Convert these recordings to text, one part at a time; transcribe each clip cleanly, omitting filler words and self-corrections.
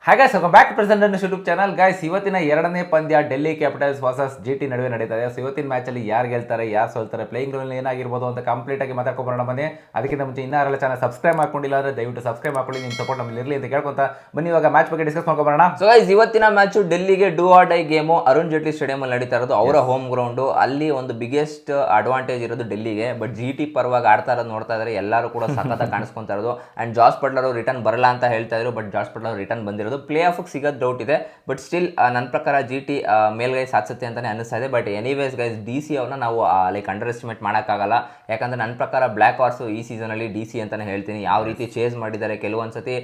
ಹಾಗಾಯ್ಸ್ welcome back present YouTube channel guys. ಇವತ್ತಿನ ಎರಡನೇ ಪಂದ್ಯ ಡೆಲ್ಲಿ ಕ್ಯಾಪಿಟಲ್ಸ್ ವರ್ಸಸ್ GT ನಡುವೆ ನಡೀತಾ ಇದೆ. ಸೊ ಇವತ್ತಿನ ಮ್ಯಾಚಲ್ಲಿ ಯಾರು ಗೆಲ್ತಾರೆ, ಯಾರು ಸೋಲ್ತಾರೆ, ಪ್ಲೇಯಿಂಗ್ ರೂಲ್ ಏನಾಗಿರ್ಬೋದು ಅಂತ ಕಂಪ್ಲೀಟ್ ಆಗಿ ಮಾತಾಡ್ಕೊಂಡ್ಬರೋಣ ಬನ್ನಿ. ಅದಕ್ಕಿಂತ ಮುಂಚೆ ಇನ್ನೂ ಚಾನಲ್ ಸಬ್ಸ್ಕ್ರೈಬ್ ಮಾಡ್ಕೊಂಡಿಲ್ಲ ಅಂದರೆ ದಯವಿಟ್ಟು ಸಬ್ಸ್ಕ್ರೈಬ್ ಮಾಡ್ಕೊಳ್ಳಿ. ನಿಮ್ಮ ಸಪೋರ್ಟ್ ನಮ್ಮಲ್ಲಿ ಇರಲಿ ಅಂತ ಕೇಳ್ಕೊಂತ ಬನ್ನಿ ಇವಾಗ ಮ್ಯಾಚ್ ಬಗ್ಗೆ ಡಿಸ್ಕಸ್ ಮಾಡ್ಕೊಂಬರೋಣ. ಸೊ ಗೈಸ್, ಇವತ್ತಿನ ಮ್ಯಾಚು ಡೆಲ್ಲಿಗೆ do or die game. Arun Jaitley stadium ಅಲ್ಲಿ ನಡೀತಾ ಇರೋದು, ಅವರ ಹೋಮ್ ಗ್ರೌಂಡು. ಅಲ್ಲಿ ಒಂದು ಬಿಗ್ಗೆಸ್ಟ್ ಅಡ್ವಾಂಟೇಜ್ ಇರೋದು ಡೆಲ್ಲಿಗೆ. ಬಟ್ GT ಪರವಾಗಿ ಆಡ್ತಾ ಇರೋದು ನೋಡ್ತಾ ಇದ್ದಾರೆ, ಎಲ್ಲರೂ ಕೂಡ ಸಖತ್ತಾಗಿ ಕಾಣಿಸ್ಕೊಂತಾ ಇರೋದು. ಅಂಡ್ ಜಾಸ್ ಬಟ್ಲರ್ ರಿಟರ್ನ್ ಬರಲ್ಲ ಅಂತ ಹೇಳ್ತಾ ಇದ್ರು, ಬಟ್ ಜಾಸ್ ಬಟ್ಲರ್ ರಿಟರ್ನ್ ಬಂದಿರೋದು. ಪ್ಲೇ ಆಫ್ ಸಿಗೋದು ಡೌಟ್ ಇದೆ, ಬಟ್ ಸ್ಟಿಲ್ ನನ್ನ ಪ್ರಕಾರ GT ಮೇಲ್ಗೈ ಸಾಧಿಸುತ್ತೆ ಅಂತಾನೆ ಅನಿಸ್ತಾ ಇದೆ. ಬಟ್ ಎನಿವೇಸ್ ಗೈಸ್, DC ಅವ್ರನ್ನ ನಾವು ಲೈಕ್ ಅಂಡರ್ ಎಸ್ಟಿಮೇಟ್ ಮಾಡೋಕ್ಕಾಗಲ್ಲ. ಯಾಕಂದ್ರೆ ನನ್ನ ಪ್ರಕಾರ ಬ್ಲ್ಯಾಕ್ ಹಾರ್ಸು ಈ ಸೀಸನಲ್ಲಿ DC ಅಂತಾನೆ ಹೇಳ್ತೀನಿ. ಯಾವ ರೀತಿ ಚೇಸ್ ಮಾಡಿದ್ದಾರೆ, ಕೆಲವೊಂದ್ಸತಿ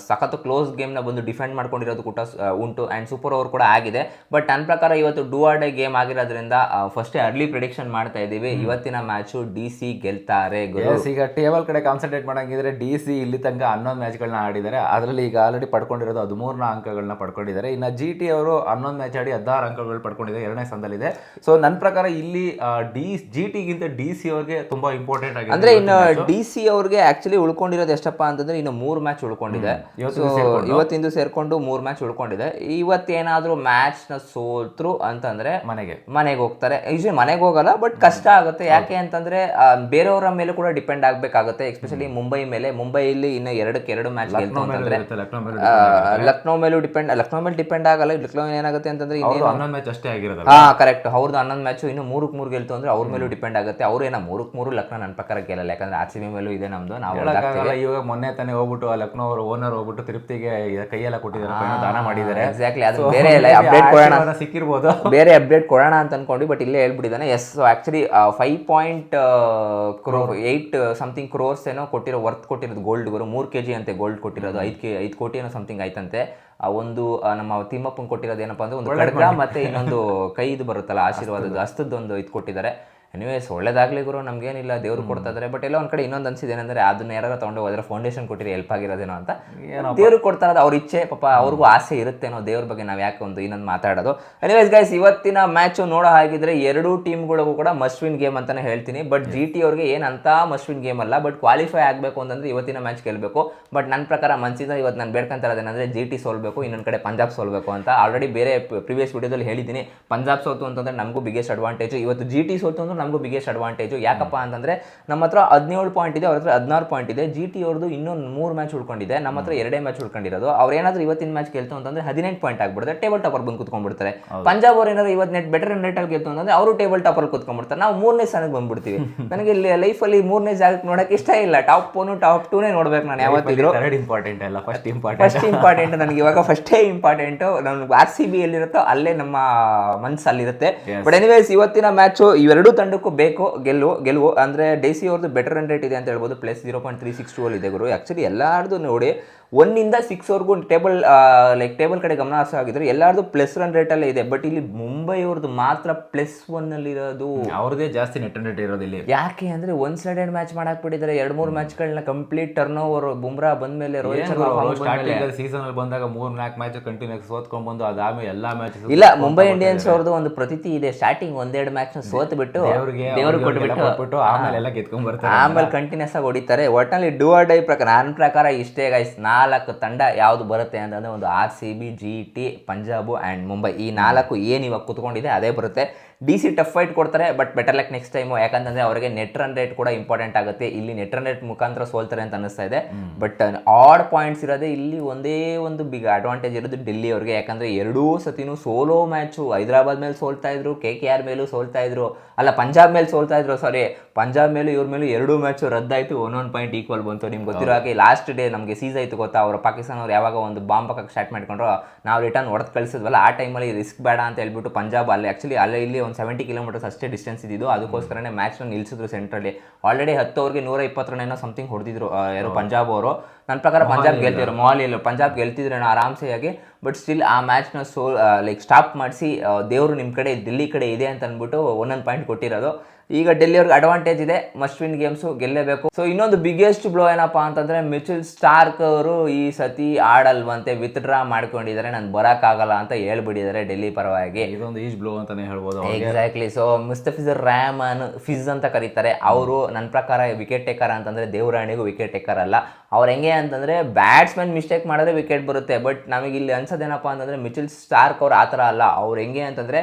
ಸಖತ್ತು ಕ್ಲೋಸ್ ಗೇಮ್ನ ಬಂದು ಡಿಫೆಂಡ್ ಮಾಡ್ಕೊಂಡಿರೋದು ಕೂಡ ಉಂಟು. ಆ್ಯಂಡ್ ಸೂಪರ್ ಓವರ್ ಕೂಡ ಆಗಿದೆ. ಬಟ್ ನನ್ನ ಪ್ರಕಾರ ಇವತ್ತು ಡೂ ಆರ್ ಡೈ ಗೇಮ್ ಆಗಿರೋದ್ರಿಂದ ಫಸ್ಟೇ ಅರ್ಲಿ ಪ್ರಿಡಿಕ್ಷನ್ ಮಾಡ್ತಾ ಇದ್ದೀವಿ, ಇವತ್ತಿನ ಮ್ಯಾಚು DC ಗೆಲ್ತಾರೆ. ಈಗ ಟೇಬಲ್ ಕಡೆ ಕಾನ್ಸಂಟ್ರೇಟ್ ಮಾಡಂಗಿದ್ರೆ DC ಇಲ್ಲಿ ತನಕ 11 ಮ್ಯಾಚ್ಗಳನ್ನ ಆಡಿದ್ದಾರೆ. ಅದರಲ್ಲಿ ಈಗ ಆಲ್ರೆಡಿ ಪಡ್ಕೊಂಡಿರೋದು 13 ಅಂಕಗಳನ್ನ ಪಡ್ಕೊಂಡಿದ್ದಾರೆ. ಇನ್ನು GT ಅವರು 11 ಮ್ಯಾಚ್ ಆಡಿ 16 ಅಂಕಗಳು ಪಡ್ಕೊಂಡಿದ್ದಾರೆ, 2ನೇ ಸ್ಥಾನದಲ್ಲಿದೆ. ಸೊ ನನ್ನ ಪ್ರಕಾರ ಇಲ್ಲಿ GTಗಿಂತ DC ಅವ್ರಿಗೆ ತುಂಬಾ ಇಂಪಾರ್ಟೆಂಟ್ ಆಗಿದೆ. ಅಂದ್ರೆ ಇನ್ನು DC ಅವ್ರಿಗೆ ಆಕ್ಚುಲಿ ಉಳ್ಕೊಂಡಿರೋದು ಎಷ್ಟಪ್ಪ ಅಂತಂದ್ರೆ ಇನ್ನು 3 ಮ್ಯಾಚ್ ಉಳ್ಕೊಂಡಿದೆ. ಇವತ್ತಿಂದು ಸೇರ್ಕೊಂಡು 3 ಮ್ಯಾಚ್ ಉಳ್ಕೊಂಡಿದೆ. ಇವತ್ತೇನಾದ್ರೂ ಮ್ಯಾಚ್ ನ ಸೋತ್ರು ಅಂತಂದ್ರೆ ಮನೆಗೆ ಹೋಗ್ತಾರೆ. ಯೂಶಲಿ ಮನೆಗೆ ಹೋಗಲ್ಲ, ಬಟ್ ಕಷ್ಟ ಆಗುತ್ತೆ. ಯಾಕೆ ಅಂತಂದ್ರೆ ಬೇರೆಯವರ ಮೇಲೆ ಕೂಡ ಡಿಪೆಂಡ್ ಆಗ್ಬೇಕಾಗುತ್ತೆ, ಎಸ್ಪೆಷಲಿ ಮುಂಬೈ ಮೇಲೆ. ಮುಂಬೈಲಿ ಇನ್ನು 2 ಮ್ಯಾಚ್ ಗೆಲ್ತು ಅಂತಂದ್ರೆ ಲಕ್ನೋ ಮೇಲೆ ಡಿಪೆಂಡ್ ಆಗಲ್ಲ. ಲಕ್ನೋ ಏನಾಗುತ್ತೆ ಅಂತಂದ್ರೆ ಕರೆಕ್ಟ್, ಅವ್ರದ್ದು 11 ಮ್ಯಾಚ್ ಇನ್ನು 3 ಗೆಲ್ತು ಅಂದ್ರೆ ಅವ್ರ ಮೇಲೂ ಡಿಪೆಂಡ್ ಆಗುತ್ತೆ. ಅವ್ರೇನ 3 ಲಕ್ನೋ ನನ್ನ ಪ್ರಕಾರ ಗೆಲ್ಲಲ್ಲ, ಯಾಕಂದ್ರೆ RCB ಮೇಲೂ ಇದೆ ನಮ್ದು. ನಾವು ಇವಾಗ ಮೊನ್ನೆ ತಾನೇ ಹೋಗ್ಬಿಟ್ಟು ಲಕ್ನೋ ಅವರು ಓನರ್ ಹೋಗ್ಬಿಟ್ಟು ತಿರುಪ್ತಿಗೆ ಕೈಯೆಲ್ಲ ಕೊಟ್ಟಿದ್ದಾರೆ, ದಾನ ಮಾಡಿದ್ದಾರೆ. ಎಕ್ಸಾಕ್ಟ್ಲಿ, ಅದು ಬೇರೆ ಅಪ್ಡೇಟ್ ಕೊಡೋಣ ಸಿಕ್ಕಿರ್ಬೋದು, ಬೇರೆ ಅಪ್ಡೇಟ್ ಕೊಡೋಣ ಅಂತ ಅನ್ಕೊಂಡು, ಬಟ್ ಇಲ್ಲೇ ಹೇಳ್ಬಿಟ್ಟಿದ್ದಾನೆ. ಎಸ್, ಆಕ್ಚುಲಿ 5.8 ಸಮಥಿಂಗ್ ಕ್ರೋರ್ಸ್ ಏನೋ ವರ್ತ್ ಕೊಟ್ಟಿರೋದು ಗೋಲ್ಡ್. 3 kg ಅಂತೆ ಗೋಲ್ಡ್ ಕೊಟ್ಟಿರೋದು. 5 ಕೋಟಿ ಏನೋ ಸಮಥಿಂಗ್ ಆಯ್ತಂತೆ. ಒಂದು ನಮ್ಮ ತಿಮ್ಮಪ್ಪನ್ ಕೊಟ್ಟಿರೋದು ಏನಪ್ಪಾ ಅಂದ್ರೆ ಒಂದು ಖಡ್ಗ ಮತ್ತೆ ಇನ್ನೊಂದು ಕೈದು ಬರುತ್ತಲ್ಲ ಆಶೀರ್ವಾದದ ಹಸ್ತದೊಂದು ಇದು ಕೊಟ್ಟಿದ್ದಾರೆ. ಎನಿವೇಸ್ ಒಳ್ಳೇದಾಗ್ಲಿ ಗುರು, ನಮ್ಗೇನಿಲ್ಲ, ದೇವ್ರು ಕೊಡ್ತಾ ಇದಾರೆ. ಬಟ್ ಎಲ್ಲ ಒಂದ್ ಕಡೆ ಇನ್ನೊಂದು ಅನ್ಸಿದೆ ಏನಂದ್ರೆ ಅದನ್ನ ಯಾರು ತಗೊಂಡು ಹೋದ್ರೆ ಫೌಂಡೇಶನ್ ಕೊಟ್ಟಿರಿ ಹೆಲ್ಪ್ ಆಗಿರೋದೇನೋ ಅಂತ. ದೇವ್ರು ಕೊಡ್ತಾ ಇರೋದು ಅವ್ರ ಇಚ್ಛೆ, ಪಾಪ ಅವ್ರಿಗೂ ಆಸೆ ಇರುತ್ತೇನೋ. ದೇವ್ರ ಬಗ್ಗೆ ನಾವ್ ಯಾಕೆ ಒಂದು ಇನ್ನೊಂದು ಮಾತಾಡೋದು. ಎನಿವೇಸ್ ಗೈಸ್, ಇವತ್ತಿನ ಮ್ಯಾಚ್ ನೋಡೋ ಹಾಗಿದ್ರೆ 2 ಟೀಮ್ಗಳಿಗೂ ಕೂಡ ಮಸ್ಟ್ ವಿನ್ ಗೇಮ್ ಅಂತಾನೆ ಹೇಳ್ತೀನಿ. ಬಟ್ GT ಅವ್ರಿಗೆ ಏನಂತ ಮಸ್ಟ್ ವಿನ್ ಗೇಮ್ ಅಲ್ಲ, ಬಟ್ ಕ್ವಾಲಿಫೈ ಆಗಬೇಕು ಅಂತಂದ್ರೆ ಇವತ್ತಿನ ಮ್ಯಾಚ್ ಗೆಲ್ಬೇಕು. ಬಟ್ ನನ್ನ ಪ್ರಕಾರ ಮನ್ಸಿಂದ ಇವತ್ತು ನಾನು ಬೇಡ್ಕೊಂತ ಇರೋದೇನಂದ್ರೆ GT ಸೋಲ್ಬೇಕು, ಇನ್ನೊಂದು ಕಡೆ ಪಂಜಾಬ್ ಸೋಲ್ಬೇಕು ಅಂತ. ಆಲ್ರೆಡಿ ಬೇರೆ ಪ್ರಿವಿಯಸ್ ವಿಡಿಯೋದಲ್ಲಿ ಹೇಳಿದ್ದೀನಿ, ಪಂಜಾಬ್ ಸೋತು ಅಂತಂದ್ರೆ ನಮಗೂ ಬಿಗ್ಗೆಸ್ಟ್ ಅಡ್ವಾಂಟೇಜ್. ಇವತ್ತು GT ಸೋತು ಅಂದ್ರೆ ನಮಗೂ ಬಿಗ್ಗೆಸ್ಟ್ ಅಡ್ವಾಂಟೇಜ್. ಯಾಕಪ್ಪ ಅಂತಂದ್ರೆ ನಮ್ಮ ಹತ್ರ 17 ಪಾಯಿಂಟ್ ಇದೆ, ಅವ್ರ ಹತ್ರ 16 ಪಾಯಿಂಟ್ ಇದೆ. GT ಅವ್ರದ್ದು ಇನ್ನೊಂದು 3 ಮ್ಯಾಚ್ ಉಳ್ಕೊಂಡಿದೆ, ನಮ್ಮ ಹತ್ರ 2 ಮ್ಯಾಚ್ ಉಳ್ಕೊಂಡಿರೋದು. ಅವ್ರು ಏನಾದ್ರು ಇವತ್ತಿನ ಮ್ಯಾಚ್ ಗೆಲ್ತು ಅಂತಂದ್ರೆ 18 ಪಾಯಿಂಟ್ ಆಗ್ಬಿಡುತ್ತೆ, ಟೇಬಲ್ ಟಾಪರ್ ಬಂದು ಕುತ್ಕೊಂಡ್ಬಿಡ್ತಾರೆ. ಪಂಜಾಬ್ ಅವ್ರು ಏನಾದ್ರು ಇವತ್ತು ಬೆಟರ್ ರೇಟ್ ಅಲ್ಲಿ ಗೆಲ್ತು ಅಂತಂದ್ರೆ ಅವರು ಟೇಬಲ್ ಟಾಪರ್ ಕುತ್ಕೊಂಡ್ಬಿಡ್ತಾರೆ. ನಾವು 3ನೇ ಸ್ಥಾನಕ್ಕೆ ಬಂದ್ಬಿಡ್ತೀವಿ. ನನಗೆ ಲೈಫಲ್ಲಿ 3ನೇ ಜಾಗಕ್ಕೆ ನೋಡಕ್ಕೆ ಇಷ್ಟ ಇಲ್ಲ. ಟಾಪ್ 1 ಟಾಪ್ 2ನೇ ನೋಡ್ಬೇಕು ನಾನು ಯಾವತ್ತಿದ್ರು. ಇಂಪಾರ್ಟೆಂಟ್ ಅಲ್ಲ, ಫಸ್ಟ್ ಇಂಪಾರ್ಟೆಂಟ್ ನನಗೆ ಇವಾಗ ಫಸ್ಟೇ ಇಂಪಾರ್ಟೆಂಟ್. ನಮ್ಗೆ RCB ಎಲ್ಲಿರುತ್ತೋ ಅಲ್ಲೇ ನಮ್ಮ ಮನ್ಸು ಅಲ್ಲಿರುತ್ತೆ. ಬಟ್ ಎನಿವೇಸ್, ಇವತ್ತಿನ ಮ್ಯಾಚು ಇವೆರಡೂ ತಂಡಕ್ಕೂ ಬೇಕು ಗೆಲುವು. ಅಂದ್ರೆ DC ಅವ್ರದ್ದು ಬೆಟರ್ ರನ್ ರೇಟ್ ಇದೆ ಅಂತ ಹೇಳ್ಬೋದು, ಪ್ಲಸ್ 0.362 ಅಲ್ಲಿ ಇದೆ ಗುರು. ಆಕ್ಚುಲಿ ಎಲ್ಲಾರ್ದು ನೋಡಿ 1 ಇಂದ 6 ವರೆಗೂ ಟೇಬಲ್ ಕಡೆ ಗಮನ ಆಗಿದ್ರೆ ಎಲ್ಲಾರ್ದು ಪ್ಲಸ್ ರನ್ ರೇಟ್ ಅಲ್ಲೇ ಇದೆ. ಬಟ್ ಇಲ್ಲಿ ಮುಂಬೈ ಅವ್ರದ್ದು ಮಾತ್ರ +1 ಅಲ್ಲಿ ಇರೋದು. ಅವ್ರದೇ ಜಾಸ್ತಿ ನೆಟ್ ರನ್ ರೇಟ್ ಇರೋದು ಇಲ್ಲಿ. ಯಾಕೆ ಅಂದ್ರೆ ಒನ್ ಸೈಡೆಡ್ ಮ್ಯಾಚ್ ಮಾಡಕ್ ಬಿಟ್ಟಿದ್ದಾರೆ. 2-3 ಮ್ಯಾಚ್ಗಳನ್ನ ಕಂಪ್ಲೀಟ್ ಟರ್ನ್ ಓವರ್. ಬುಮ್ರಾ ಬಂದ್ಮೇಲೆ ರೋಹಿತ್ ಶರ್ಮಾ ಸೀಸನ್ ಅಲ್ಲಿ ಬಂದಾಗ 3-4 ಮ್ಯಾಚ್ ಕಂಟಿನ್ಯೂಸ್ ಸೋತ್ಕೊಂಡ್ ಬಂದು ಅದಾದ್ಮೇಲೆ ಎಲ್ಲಾ ಮ್ಯಾಚ್ ಇಲ್ಲ. ಮುಂಬೈ ಇಂಡಿಯನ್ಸ್ ಅವ್ರದ್ದು ಒಂದು ಪ್ರತೀತಿ ಇದೆ, ಸ್ಟಾರ್ಟಿಂಗ್ 1-2 ಮ್ಯಾಚ್ ಸೋತ್ ಬಿಟ್ಟು ದೇವ್ರಿಗೆ ಕೊಟ್ಬಿಟ್ಟು ಆಮೇಲೆ ಎಲ್ಲ ಗೆದ್ಕೊಂಡ್ ಬರ್ತಾರೆ, ಆಮೇಲೆ ಕಂಟಿನ್ಯೂಸ್ ಆಗಿ ಹೊಡಿತಾರೆ. ಒಟ್ಟಿನಲ್ಲಿ ಡೂ ಆರ್ ಡೈ ಪ್ರಕಾರ ನನ್ನ ಪ್ರಕಾರ ಇಷ್ಟೇ ಗೈಸ್. 4 ತಂಡ ಯಾವ್ದು ಬರುತ್ತೆ ಅಂತಂದ್ರೆ ಒಂದು RCB, GT, Punjab and Mumbai. ಈ 4 ಏನು ಇವಾಗ ಕುತ್ಕೊಂಡಿದೆ ಅದೇ ಬರುತ್ತೆ. DC ಟಫ್ ಫೈಟ್ ಕೊಡ್ತಾರೆ, but better luck next time. ಯಾಕಂತಂದ್ರೆ ಅವರಿಗೆ ನೆಟ್ ರನ್ ರೇಟ್ ಕೂಡ ಇಂಪಾರ್ಟೆಂಟ್ ಆಗುತ್ತೆ. ಇಲ್ಲಿ ನೆಟ್ ರನ್ ರೇಟ್ ಮುಖಾಂತರ ಸೋಲ್ತಾರೆ ಅಂತ ಅನಿಸ್ತಾ ಇದೆ. ಬಟ್ ಆಡ್ ಪಾಯಿಂಟ್ಸ್ ಇರೋದೇ ಇಲ್ಲಿ. ಒಂದೇ ಒಂದು ಬಿಗ್ ಅಡ್ವಾಂಟೇಜ್ ಇರೋದು ಡೆಲ್ಲಿ ಅವ್ರಿಗೆ. ಯಾಕಂದ್ರೆ 2 ಸತಿನೂ ಸೋಲೋ ಮ್ಯಾಚು. ಹೈದರಾಬಾದ್ ಮೇಲೆ ಸೋಲ್ತಾ ಇದ್ರು, KKR ಮೇಲೂ ಸೋಲ್ತಾ ಇದ್ರು, ಅಲ್ಲ ಪಂಜಾಬ್ ಮೇಲೆ ಸೋಲ್ತಾ ಇದ್ರು, ಸಾರಿ ಪಂಜಾಬ್ ಮೇಲೂ ಇವ್ರ ಮೇಲೂ 2 ಮ್ಯಾಚು ರದ್ದಾಯ್ತು. 1 ಪಾಯಿಂಟ್ ಈಕ್ವಲ್ ಬಂತು. ನಿಮ್ಗೆ ಗೊತ್ತಿರೋ ಹಾಗೆ ಲಾಸ್ಟ್ ಡೇ ನಮಗೆ ಸೀಸ್ ಆಯ್ತು ಗೊತ್ತಾ. ಅವರು ಪಾಕಿಸ್ತಾನ ಅವ್ರು ಯಾವಾಗ ಒಂದು ಬಾಂಬ್ ಹಾಕಕ್ಕೆ ಸ್ಟಾರ್ಟ್ ಮಾಡ್ಕೊಂಡ್ರು, ನಾವು ರಿಟರ್ನ್ ಹೊಡೆದು ಕಳಿಸಿದ್ವಲ್ಲ, ಆ ಟೈಮಲ್ಲಿ ರಿಸ್ಕ್ ಬೇಡ ಅಂತ ಹೇಳ್ಬಿಟ್ಟು ಪಂಜಾಬ್ ಅಲ್ಲೇ ಇಲ್ಲಿ ಒಂದು 70 ಕಿಲೋಮೀಟರ್ಸ್ ಅಷ್ಟೇ ಡಿಸ್ಟೆನ್ಸ್ ಇದ್ದಿದ್ದು. ಅದಕ್ಕೋಸ್ಕರನೇ ಮ್ಯಾಚ್ನ ನಿಲ್ಲಿಸಿದ್ರು ಸೆಂಟ್ರಲ್ಲಿ. ಆಲ್ರೆಡಿ 10 ಓವರ್ಗೆ 120 ರನ್ ಏನೋ ಸಮಥಿಂಗ್ ಹೊಡೆದಿದ್ರು ಯಾರು ಪಂಜಾಬ್ ಅವರು. ನನ್ನ ಪ್ರಕಾರ ಪಂಜಾಬ್ ಗೆಲ್ತಿದ್ರು, ಮೊಹಾಲಿಯಲ್ಲಿ ಪಂಜಾಬ್ ಗೆಲ್ತಿದ್ರು ಆರಾಮ್ಸೆ ಆಗಿ. ಬಟ್ ಸ್ಟಿಲ್ ಆ ಮ್ಯಾಚ್ನ ಸ್ಟಾಪ್ ಮಾಡಿಸಿ ದೇವರು ನಿಮ್ಮ ಕಡೆ ಡೆಲ್ಲಿ ಕಡೆ ಇದೆ ಅಂತ ಅಂದ್ಬಿಟ್ಟು 1 ಪಾಯಿಂಟ್ ಕೊಟ್ಟಿರೋದು. ಈಗ ಡೆಲ್ಲಿ ಅವ್ರಿಗೆ ಅಡ್ವಾಂಟೇಜ್ ಇದೆ, ಮಸ್ಟ್ ವಿನ್ ಗೇಮ್ಸು ಗೆಲ್ಲೇಬೇಕು. ಸೊ ಇನ್ನೊಂದು ಬಿಗ್ಗೆಸ್ಟ್ ಬ್ಲೋ ಏನಪ್ಪಾ ಅಂತಂದ್ರೆ ಮಿಚೆಲ್ ಸ್ಟಾರ್ಕ್ ಅವರು ಈ ಸತಿ ಆಡಲ್ವಂತೆ, ವಿತ್ಡ್ರಾ ಮಾಡ್ಕೊಂಡಿದ್ದಾರೆ, ನಾನು ಬರೋಕ್ಕಾಗಲ್ಲ ಅಂತ ಹೇಳ್ಬಿಟ್ಟಿದ್ದಾರೆ ಡೆಲ್ಲಿ ಪರವಾಗಿ. ಇದೊಂದು ಈಜ್ ಬ್ಲೋ ಅಂತಾನೆ ಹೇಳ್ಬೋದು. Exactly. So Mustafizur Rahman Fitz ಅಂತ ಕರೀತಾರೆ ಅವರು. ನನ್ನ ಪ್ರಕಾರ ವಿಕೆಟ್ ಟೇಕರ್ ಅಂತಂದ್ರೆ ದೇವರಾಣಿಗೂ ವಿಕೆಟ್ ಟೇಕರ್ ಅಲ್ಲ. ಅವ್ರು ಹೆಂಗೆ ಅಂತಂದ್ರೆ ಬ್ಯಾಟ್ಸ್ಮನ್ ಮಿಸ್ಟೇಕ್ ಮಾಡಿದ್ರೆ ವಿಕೆಟ್ ಬರುತ್ತೆ. ಬಟ್ ನಮಗೆ ಇಲ್ಲಿ ಅನ್ಸೋದೇನಪ್ಪ ಅಂತಂದ್ರೆ ಮಿಚೆಲ್ ಸ್ಟಾರ್ಕ್ ಅವ್ರು ಆ ಥರ ಅಲ್ಲ. ಅವ್ರು ಹೆಂಗೆ ಅಂತಂದ್ರೆ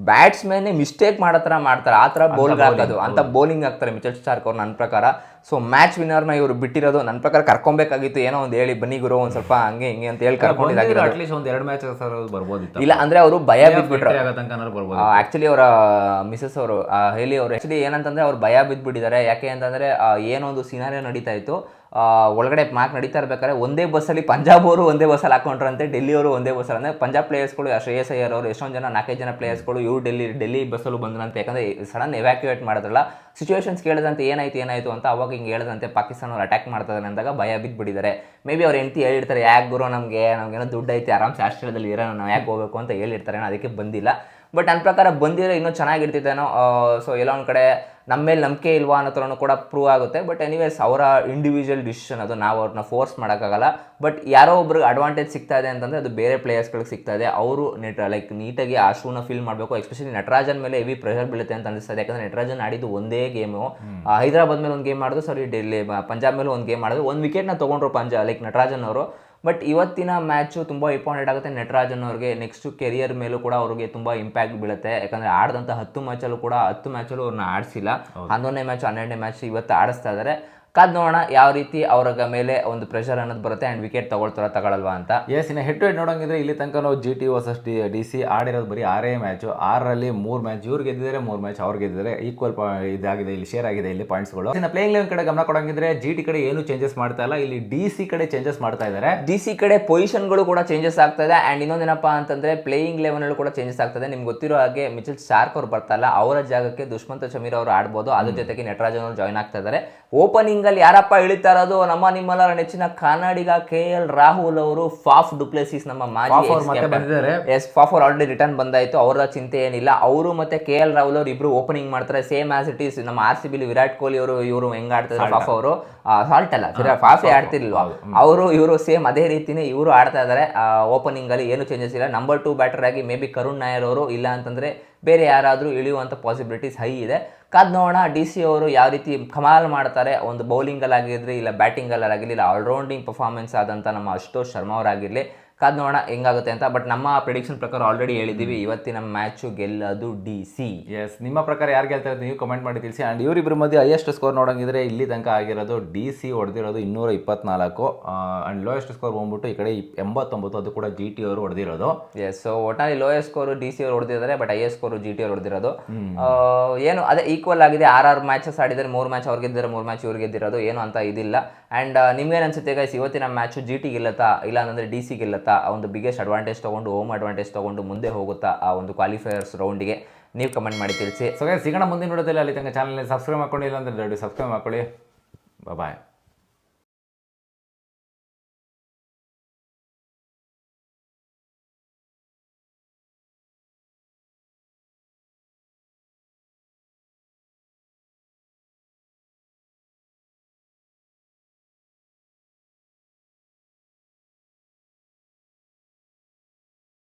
ಬ್ಯಾಟ್ಸ್ಮನ್ ಮಿಸ್ಟೇಕ್ ಮಾಡೋ ಥರ ಮಾಡ್ತಾರೆ, ಆ ಥರ ಬೌಲ್ಗೆ ಹಾಕೋದು ಅಂತ ಬೌಲಿಂಗ್ ಆಗ್ತಾರೆ ಮಿಚೆಲ್ ಸ್ಟಾರ್ಕ್ ಅವ್ರು ನನ್ನ ಪ್ರಕಾರ. ಸೊ ಮ್ಯಾಚ್ ವಿನ್ನರ್ನ ಇವರು ಬಿಟ್ಟಿರೋದು ನನ್ನ ಪ್ರಕಾರ ಕರ್ಕೊಬೇಕಾಗಿತ್ತು, ಏನೋ ಒಂದು ಹೇಳಿ ಬನ್ನಿ ಗುರು ಒಂದು ಸ್ವಲ್ಪ ಹಂಗೆ ಹಿಂಗೆ ಅಂತ ಹೇಳಿ ಕರ್ಕೊಂಡಿದ್ದಾರೆ. ಅಟ್ಲೀಸ್ಟ್ ಒಂದು 2 ಮ್ಯಾಚ್ ಬರ್ಬೋದಿತ್ತು. ಇಲ್ಲ ಅಂದ್ರೆ ಅವರು ಭಯ ಬಿದ್ದುಬಿಟ್ರು. ಆಕ್ಚುಲಿ ಅವರ ಮಿಸಸ್ ಅವರು ಹೇಳಿ ಅವರು ಆಕ್ಚುಲಿ ಏನಂತಂದ್ರೆ ಅವ್ರು ಭಯ ಬಿದ್ದುಬಿಟ್ಟಿದ್ದಾರೆ. ಯಾಕೆ ಅಂತಂದ್ರೆ ಏನೋ ಒಂದು ಸಿನಾರಿಯೋ ನಡೀತಾ ಇತ್ತು, ಒಳಗಡೆ ಮ್ಯಾಚ್ ನಡೀತಾ ಇರ್ಬೇಕಾದ್ರೆ ಒಂದೇ ಬಸ್ಸಲ್ಲಿ ಪಂಜಾಬ್ ಅವರು ಒಂದೇ ಬಸ್ಸಲ್ಲಿ ಹಾಕೊಂಡ್ರಂತೆ, ಡೆಲ್ಲಿ ಅವರು ಒಂದೇ ಬಸ್ಸಲ್ಲಿ. ಅಂದರೆ ಪಂಜಾಬ್ ಪ್ಲೇಯರ್ಸ್ಗಳು ಶ್ರೇಯಸ್ ಅಯ್ಯರ್ ಅವರು ಎಷ್ಟೊಂದು ಜನ 4-5 ಜನ ಪ್ಲೇಯರ್ಸ್ಗಳು ಇವರು ಡೆಲ್ಲಿ ಬಸ್ಸಲ್ಲೂ ಬಂದ್ರಂತೆ. ಯಾಕಂದರೆ ಸಡನ್ ಎವ್ಯಾಕ್ಯುವೇಟ್ ಮಾಡಿದ್ರಲ್ಲ, ಸಿಚುವೇಶನ್ಸ್ ಕೇಳಿದಂತೆ ಏನಾಯಿತು ಅಂತ ಅವಾಗ ಹಿಂಗೆ ಹೇಳಿದಂತೆ ಪಾಕಿಸ್ತಾನ ಅವ್ರು ಅಟ್ಯಾಕ್ ಮಾಡ್ತಾರೆ ಅಂದಾಗ ಭಯ ಬಿದ್ದುಬಿಟ್ಟಿದ್ದಾರೆ. ಮೇ ಬಿ ಅವ್ರು ಹೆಂಡತಿ ಹೇಳಿರ್ತಾರೆ, ಯಾಕೆ ಗುರು ನಮಗೇನೋ ದುಡ್ಡು ಐತೆ ಆರಾಮ್ಸೆ ಆಸ್ಟ್ರೇಲಿಯಾದಲ್ಲಿ ಇರೋಣ, ನಾವು ಯಾಕೆ ಹೋಗಬೇಕು ಅಂತ ಹೇಳಿರ್ತಾರೆ, ಅದಕ್ಕೆ ಬಂದಿಲ್ಲ. ಬಟ್ ನನ್ನ ಪ್ರಕಾರ ಬಂದಿರೋ ಇನ್ನೂ ಚೆನ್ನಾಗಿರ್ತಿತ್ತೇನೋ. ಸೊ ಎಲ್ಲೋ ಒಂದು ಕಡೆ ನಮ್ಮ ಮೇಲೆ ನಂಬಿಕೆ ಇಲ್ವಾ ಅನ್ನೋ ಥರನೂ ಕೂಡ ಪ್ರೂವ್ ಆಗುತ್ತೆ. ಬಟ್ ಎನಿವೇಸ್ ಅವರ ಇಂಡಿವಿಜುವಲ್ ಡಿಸಿಷನ್ ಅದು, ನಾವು ಅವ್ರನ್ನ ಫೋರ್ಸ್ ಮಾಡೋಕ್ಕಾಗಲ್ಲ. ಬಟ್ ಯಾರೋ ಒಬ್ರಿಗೆ ಅಡ್ವಾಂಟೇಜ್ ಸಿಗ್ತಾ ಇದೆ ಅಂತಂದರೆ ಅದು ಬೇರೆ ಪ್ಲೇಯರ್ಸ್ಗಳಿಗೆ ಸಿಗ್ತಾ ಇದೆ. ಅವರು ನೀಟಾಗಿ ಆ ಶೂನ ಫೀಲ್ ಮಾಡಬೇಕು. ಎಸ್ಪೆಷಲಿ ನಟರಾಜನ್ ಮೇಲೆ ಹೆವಿ ಪ್ರೆಷರ್ ಬೀಳುತ್ತೆ ಅಂತ ಅನಿಸ್ತದೆ. ಯಾಕಂದರೆ ನಟರಾಜನ್ ಆಡಿದ್ದು ಒಂದೇ ಗೇಮು, ಹೈದರಾಬಾದ್ ಮೇಲೆ ಒಂದು ಗೇಮ್ ಮಾಡಿದ್ರು, ಡೆಲ್ಲಿ ಪಂಜಾಬ್ ಮೇಲೆ ಒಂದು ಗೇಮ್ ಮಾಡಿದ್ರು, 1 ವಿಕೆಟ್ನ ತೊಗೊಂಡ್ರು ನಟರಾಜನ್ ಅವರು. ಬಟ್ ಇವತ್ತಿನ ಮ್ಯಾಚು ತುಂಬ ಇಂಪಾರ್ಟೆಂಟ್ ಆಗುತ್ತೆ ನಟರಾಜನ್ ಅವ್ರಿಗೆ. ನೆಕ್ಸ್ಟ್ ಕೆರಿಯರ್ ಮೇಲೂ ಕೂಡ ಅವ್ರಿಗೆ ತುಂಬ ಇಂಪ್ಯಾಕ್ಟ್ ಬೀಳುತ್ತೆ. ಯಾಕಂದರೆ ಆಡಿದಂಥ 10 ಮ್ಯಾಚಲ್ಲೂ ಕೂಡ 10 ಮ್ಯಾಚಲ್ಲೂ ಅವ್ರನ್ನ ಆಡಿಸಿಲ್ಲ. 11ನೇ ಮ್ಯಾಚ್ 12ನೇ ಮ್ಯಾಚ್ ಇವತ್ತು ಆಡಿಸ್ತಾ ಇದ್ದಾರೆ. ಕಾದ್ ನೋಡೋಣ ಯಾವ ರೀತಿ ಅವ್ರ ಮೇಲೆ ಒಂದು ಪ್ರೆಷರ್ ಅನ್ನೋದು ಬರುತ್ತೆ ಆ್ಯಂಡ್ ವಿಕೆಟ್ ತಗೊಳ್ವಾ ಅಂತ. ಎಸ್, ಇನ್ನು ಹೆಡ್ ಟು ಹೆಡ್ ನೋಡೋಂಗಿದ್ರೆ ಇಲ್ಲಿ ತನಕ ನಾವು GT ವರ್ಸಸ್ DC ಆಡಿರೋದು ಬರೀ 6 ಮ್ಯಾಚು. 6ರಲ್ಲಿ 3 ಮ್ಯಾಚ್ ಇವ್ರು ಗೆದ್ದಿದ್ದಾರೆ, 3 ಮ್ಯಾಚ್ ಅವ್ರು ಗೆದ್ದಿದ್ದಾರೆ. ಈಕ್ವಲ್ ಇದಾಗಿದೆ, ಇಲ್ಲಿ ಶೇರ್ ಆಗಿದೆ ಇಲ್ಲಿ ಪಾಯಿಂಟ್ಸ್ಗಳು. ಇನ್ನು ಪ್ಲೇಯಿಂಗ್ ಲೆವೆನ್ ಕಡೆ ಗಮನ ಕೊಡೋಂಗಿದ್ರೆ GT ಕಡೆ ಏನು ಚೇಂಜಸ್ ಮಾಡ್ತಾ ಇಲ್ಲ, ಇಲ್ಲಿ DC ಕಡೆ ಚೇಂಜಸ್ ಮಾಡ್ತಾ ಇದ್ದಾರೆ. DC ಕಡೆ ಪೊಸಿಷನ್ಗಳು ಕೂಡ ಚೇಂಜಸ್ ಆಗ್ತಾ ಇದೆ. ಆ್ಯಂಡ್ ಇನ್ನೊಂದೇನಪ್ಪ ಅಂತಂದ್ರೆ ಪ್ಲೇಯಿಂಗ್ ಲೆವೆನಲ್ಲೂ ಕೂಡ ಚೇಂಜಸ್ ಆಗ್ತದೆ. ನಿಮ್ಗೆ ಗೊತ್ತಿರೋ ಹಾಗೆ ಮಿಚೆಲ್ ಸ್ಟಾರ್ಕ್ ಅವ್ರು ಬರ್ತಾರಲ್ಲ, ಅವರ ಜಾಗಕ್ಕೆ ದುಷ್ಮಂತ್ ಚಮೀರ್ ಅವರು ಆಡ್ಬೋದು. ಅದ್ರ ಜೊತೆಗೆ ನಟರಾಜನ್ ಅವರು ಜಾಯ್ನ್ ಆಗ್ತಾ ಇದ್ದಾರೆ. ಓಪನಿಂಗ್ ಅಲ್ಲಿ ಯಾರಪ್ಪ ಇಳಿತಾ ಇರೋದು, ನಿಮ್ಮೆಲ್ಲರ ನೆಚ್ಚಿನ ಕನ್ನಡಿಗ KL ರಾಹುಲ್ ಅವರು. ಫಾಫ್ ಡುಪ್ಲೆಸಿಸ್ ನಮ್ಮ ಮಾಜಿ ಫಾಫ್ ಅವರು ಆಲ್ರೆಡಿ ರಿಟರ್ನ್ ಬಂದಾಯ್ತು, ಅವರ ಚಿಂತೆ ಏನಿಲ್ಲ. ಅವರು ಮತ್ತೆ KL ರಾಹುಲ್ ಅವರು ಇಬ್ರು ಓಪನಿಂಗ್ ಮಾಡ್ತಾರೆ. ಸೇಮ್ ಆಸ್ ಇಟ್ ಈಸ್ ನಮ್ಮ RCB ವಿರಾಟ್ ಕೊಹ್ಲಿ ಅವರು ಇವರು ಹೆಂಗ್ ಆಡ್ತಾರೆ, ಫಾಫ್ ಅವರು ಸಾಲ್ಟ್ ಅಲ್ಲ ಫಾಫೇ ಆಡ್ತಿರ್ಲಿಲ್ವಾ, ಇವರು ಸೇಮ್ ಅದೇ ರೀತಿನೇ ಇವರು ಆಡ್ತಾ ಇದ್ದಾರೆ. ಓಪನಿಂಗ್ ಅಲ್ಲಿ ಏನು ಚೇಂಜಸ್ ಇಲ್ಲ. ನಂಬರ್ 2 ಬ್ಯಾಟರ್ ಆಗಿ ಮೇ ಬಿ ಕರುಣ್ ನಾಯರ್ ಅವರು, ಇಲ್ಲ ಅಂತಂದ್ರೆ ಬೇರೆ ಯಾರಾದರೂ ಇಳಿಯುವಂಥ ಪಾಸಿಬಿಲಿಟೀಸ್ ಹೈ ಇದೆ. ಕಾದ್ ನೋಡೋಣ DC ಅವರು ಯಾವ ರೀತಿ ಕಮಾಲ್ ಮಾಡ್ತಾರೆ. ಒಂದು ಬೌಲಿಂಗಲ್ಲಿ ಆಗಿರಲಿ, ಇಲ್ಲ ಬ್ಯಾಟಿಂಗಲ್ಲಿ ಆಗಿರಲಿ, ಇಲ್ಲ ಆಲ್ರೌಂಡಿಂಗ್ ಪರ್ಫಾರ್ಮೆನ್ಸ್ ಆದಂಥ ನಮ್ಮ ಅಶುತೋಷ್ ಶರ್ಮಾ ಅವರಾಗಿರಲಿ. ಕಾದ್ ನೋಡೋಣ ಹೆಂಗಾಗುತ್ತೆ ಅಂತ. ಬಟ್ ನಮ್ಮ ಪ್ರಿಡಿಕ್ಷನ್ ಪ್ರಕಾರ ಆಲ್ರೆಡಿ ಹೇಳಿದ್ದೀವಿ, ಇವತ್ತಿನ ಮ್ಯಾಚು ಗೆಲ್ಲೋದು DC. ಎಸ್, ನಿಮ್ಮ ಪ್ರಕಾರ ಯಾರು ಗೆಲ್ತಾ ಇರೋದು ನೀವು ಕಮೆಂಟ್ ಮಾಡಿ ತಿಳಿಸಿ. ಆ್ಯಂಡ್ ಇವರಿಬ್ಬರ ಮಧ್ಯೆ ಹೈಯೆಸ್ಟ್ ಸ್ಕೋರ್ ನೋಡೋಂಗಿದ್ರೆ ಇಲ್ಲಿ ತನಕ ಆಗಿರೋದು DC ಹೊಡೆದಿರೋದು 224. ಆ್ಯಂಡ್ ಲೋಯೆಸ್ಟ್ ಸ್ಕೋರ್ ಬಂದ್ಬಿಟ್ಟು ಈ ಕಡೆ 89, ಅದು ಕೂಡ GT ಅವರು ಹೊಡೆದಿರೋದು. ಎಸ್, ಸೊ ಒಟ್ಟಾಗಿ ಲೋಯೆಸ್ಟ್ ಸ್ಕೋರು DC ಅವರು ಹೊಡೆದಿದ್ದಾರೆ, ಬಟ್ ಹೈಯೆಸ್ಟ್ ಸ್ಕೋರು GT ಅವರು ಹೊಡೆದಿರೋದು. ಏನು ಅದೇ ಈಕ್ವಲ್ ಆಗಿದೆ. 6 ಮ್ಯಾಚಸ್ ಆಡಿದ್ದಾರೆ, 3 ಮ್ಯಾಚ್ ಅವ್ರು ಗೆದ್ದಿದ್ದಾರೆ, 3 ಮ್ಯಾಚ್ ಇವ್ರು ಗೆದ್ದಿರೋದು, ಏನು ಅಂತ ಇದಿಲ್ಲ. ಆ್ಯಂಡ್ ನಿಮ್ಗೇನು ಅನ್ಸುತ್ತೆ ಗೈಸ್, ಇವತ್ತಿನ ಮ್ಯಾಚು GT ಗೆಲ್ಲುತ್ತಾ ಇಲ್ಲ ಅಂದರೆ DC ಗೆಲ್ಲುತ್ತಾ? ಆ ಒಂದು ಬಿಗ್ಗೆಸ್ಟ್ ಅಡ್ವಾಂಟೇಜ್ ತೊಗೊಂಡು, ಹೋಮ್ ಅಡ್ವಾಂಟೇಜ್ ತೊಗೊಂಡು ಮುಂದೆ ಹೋಗುತ್ತಾ ಆ ಒಂದು ಕ್ವಾಲಿಫೈಯರ್ಸ್ ರೌಂಡಿಗೆ? ನೀವು ಕಮೆಂಟ್ ಮಾಡಿ ತಿಳಿಸಿ. ಸೊ ಸಿಗೋಣ ಮುಂದಿನ ನೋಡೋದಿಲ್ಲ. ಅಲ್ಲಿ ತನಕ ಚಾನಲ್ನ ಸಬ್ಸ್ಕ್ರೈಬ್ ಮಾಡ್ಕೊಂಡಿಲ್ಲ ಅಂದರೆ ಸಬ್ಸ್ಕ್ರೈಬ್ ಮಾಡ್ಕೊಳ್ಳಿ. ಬಾಯ್.